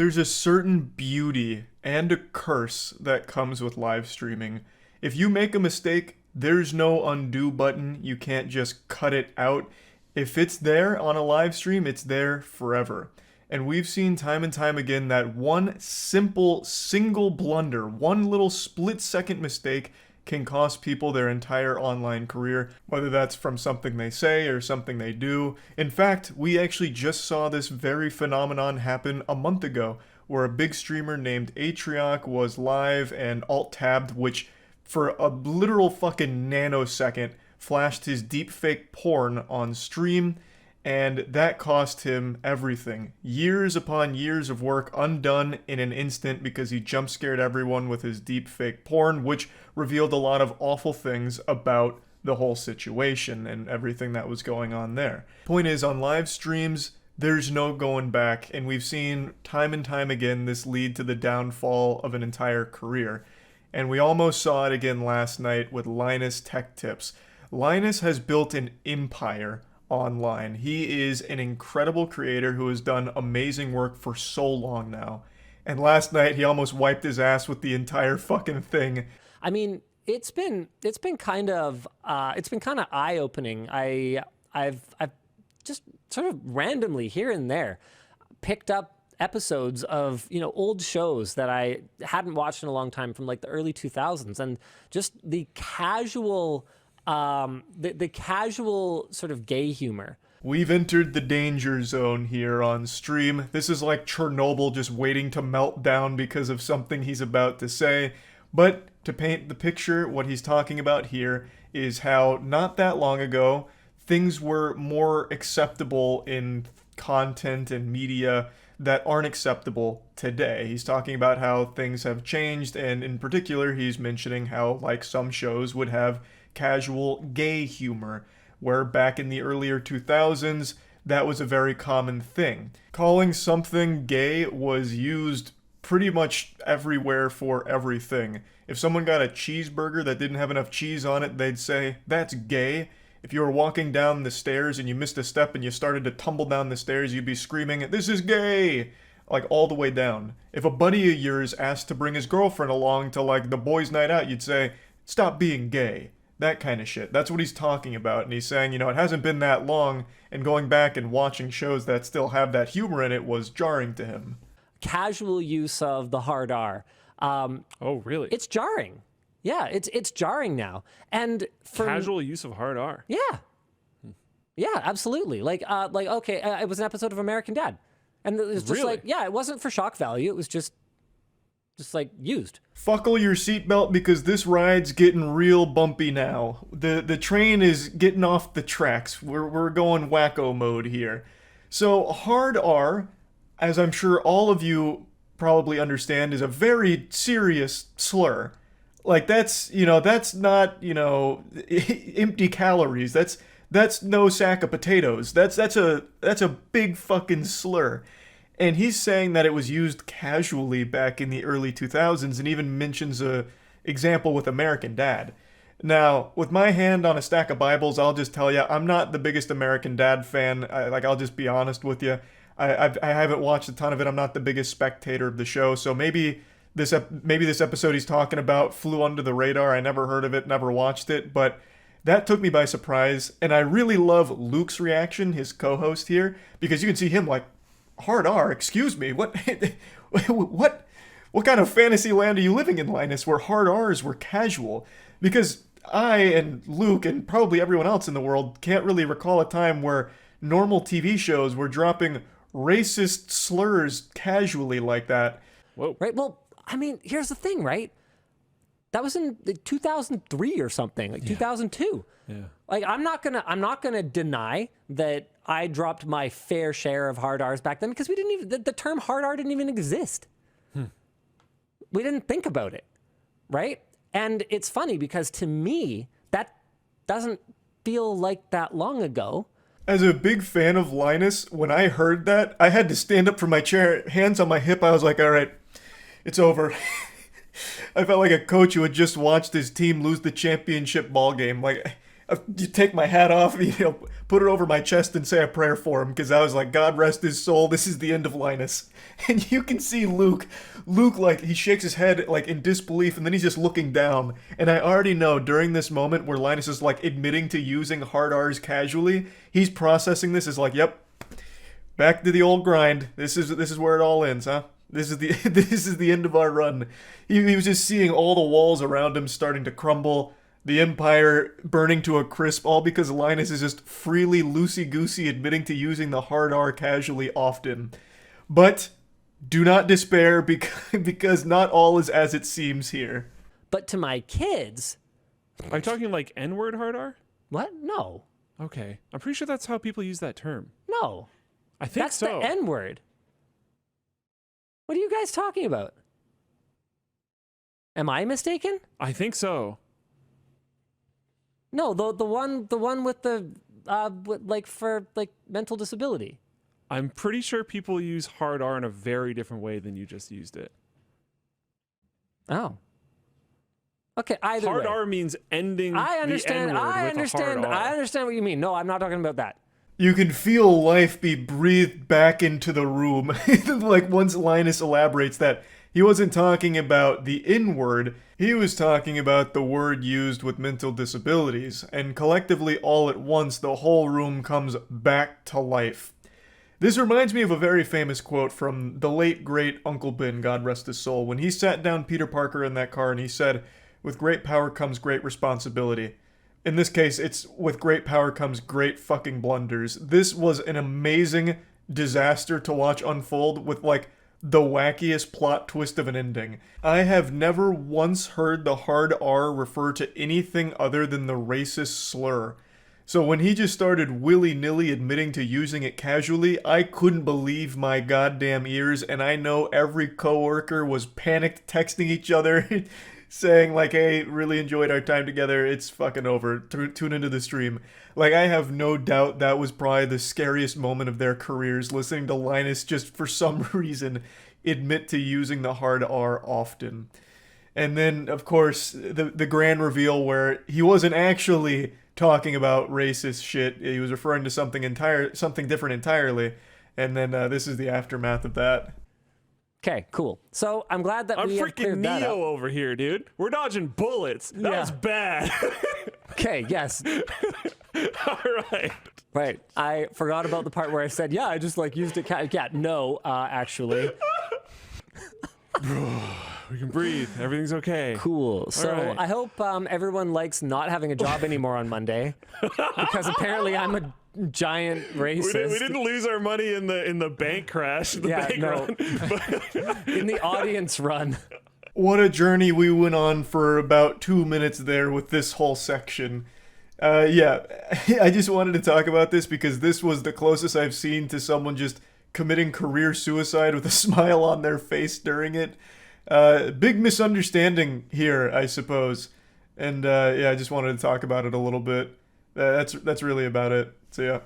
There's a certain beauty and a curse that comes with live streaming. If you make a mistake, there's no undo button. You can't just cut it out. If it's there on a live stream, it's there forever. And we've seen time and time again that one simple, single blunder, one little split second mistake can cost people their entire online career, whether that's from something they say or something they do. In fact, we actually just saw this very phenomenon happen a month ago, where a big streamer named Atrioc was live and alt-tabbed, which for a literal fucking nanosecond flashed his deepfake porn on stream, and that cost him everything. Years upon years of work undone in an instant because he jump scared everyone with his deepfake porn, which revealed a lot of awful things about the whole situation and everything that was going on there. Point is, on live streams, there's no going back, and we've seen time and time again this lead to the downfall of an entire career. And we almost saw it again last night with Linus Tech Tips. Linus has built an empire online. He is an incredible creator who has done amazing work for so long now. And last night he almost wiped his ass with the entire fucking thing. I mean, it's been kind of eye-opening. I've just sort of randomly here and there picked up episodes of, old shows that I hadn't watched in a long time from like the early 2000s, and just the casual the casual sort of gay humor. We've entered the danger zone here on stream. This is like Chernobyl just waiting to melt down because of something he's about to say. But to paint the picture, what he's talking about here is how not that long ago, things were more acceptable in content and media that aren't acceptable today. He's talking about how things have changed, and in particular, he's mentioning how, like, some shows would have casual gay humor, where back in the earlier 2000s, that was a very common thing. Calling something gay was used pretty much everywhere for everything. If someone got a cheeseburger that didn't have enough cheese on it, they'd say, "That's gay." If you were walking down the stairs and you missed a step and you started to tumble down the stairs, you'd be screaming, "This is gay!" Like, all the way down. If a buddy of yours asked to bring his girlfriend along to, like, the boys' night out, you'd say, "Stop being gay." That kind of shit. That's what he's talking about. And he's saying, it hasn't been that long, and going back and watching shows that still have that humor in it was jarring to him. Casual use of the hard R. Oh, really? It's jarring. Yeah, it's jarring now. And for casual use of hard R. Yeah. Yeah, absolutely. Okay, it was an episode of American Dad. And it was just Really? it wasn't for shock value. It was just like used. Buckle your seatbelt because this ride's getting real bumpy now. The train is getting off the tracks. We're going wacko mode here. So hard R, as I'm sure all of you probably understand, is a very serious slur. Like, that's not, empty calories. That's no sack of potatoes. That's a big fucking slur. And he's saying that it was used casually back in the early 2000s, and even mentions a example with American Dad. Now, with my hand on a stack of Bibles, I'll just tell you, I'm not the biggest American Dad fan. I'll just be honest with you. I haven't watched a ton of it. I'm not the biggest spectator of the show, so maybe this episode he's talking about flew under the radar. I never heard of it, never watched it, but that took me by surprise. And I really love Luke's reaction, his co-host here, because you can see him like, hard R, excuse me, what kind of fantasy land are you living in, Linus, where hard R's were casual? Because I and Luke and probably everyone else in the world can't really recall a time where normal TV shows were dropping racist slurs casually like that. Whoa. Right? Well, I mean, here's the thing, right? That was in 2003 or something, like 2002. Yeah. Like, I'm not gonna deny that I dropped my fair share of hard R's back then, because we didn't even, the term hard R didn't even exist. We didn't think about it, right? And it's funny because to me, that doesn't feel like that long ago. As a big fan of Linus, when I heard that, I had to stand up from my chair, hands on my hip. I was like, all right, it's over. I felt like a coach who had just watched his team lose the championship ball game. Like, you take my hat off, put it over my chest and say a prayer for him, because I was like, God rest his soul, this is the end of Linus. And you can see Luke, like, he shakes his head, like, in disbelief, and then he's just looking down. And I already know, during this moment where Linus is, like, admitting to using hard R's casually, he's processing this as like, yep, back to the old grind. This is where it all ends, huh? This is the end of our run. He was just seeing all the walls around him starting to crumble, the Empire burning to a crisp, all because Linus is just freely loosey-goosey admitting to using the hard R casually often. But do not despair, because not all is as it seems here. But to my kids, Are you talking like N-word hard R? what? No, Okay. I'm pretty sure that's how people use that term. no. I think That's so. the N word. What are you guys talking about? Am I mistaken? I think so. No, the one with the for mental disability. I'm pretty sure people use hard R in a very different way than you just used it. Oh. Okay, either Hard way. R means ending I understand. the N-word I with understand. a hard R. I understand what you mean. No, I'm not talking about that. You can feel life be breathed back into the room. Like, once Linus elaborates that he wasn't talking about the N-word, he was talking about the word used with mental disabilities, and collectively all at once the whole room comes back to life. This reminds me of a very famous quote from the late great Uncle Ben, God rest his soul, when he sat down Peter Parker in that car and he said, "With great power comes great responsibility." In this case, it's with great power comes great fucking blunders. This was an amazing disaster to watch unfold with, like, the wackiest plot twist of an ending. I have never once heard the hard R refer to anything other than the racist slur. So when he just started willy-nilly admitting to using it casually, I couldn't believe my goddamn ears, and I know every coworker was panicked texting each other saying like, hey, really enjoyed our time together, it's fucking over, tune into the stream. Like, I have no doubt that was probably the scariest moment of their careers, listening to Linus just for some reason admit to using the hard R often. And then, of course, the grand reveal where he wasn't actually talking about racist shit, he was referring to something different entirely. And then this is the aftermath of that. Okay, cool. So I'm glad that I'm we have freaking cleared that Neo up. over here, dude. We're dodging bullets. That Yeah. was bad. Okay, yes. All right. Right. I forgot about the part where I said, yeah, I just used it. Yeah, no, actually. We can breathe. Everything's okay. Cool. So right. I hope everyone likes not having a job anymore on Monday, because apparently I'm a giant racist. We didn't lose our money in the bank crash. The bank run. In the audience run. What a journey we went on for about 2 minutes there with this whole section. Yeah, I just wanted to talk about this because this was the closest I've seen to someone just committing career suicide with a smile on their face during it. Big misunderstanding here, I suppose. And yeah, I just wanted to talk about it a little bit. That's really about it. So yeah.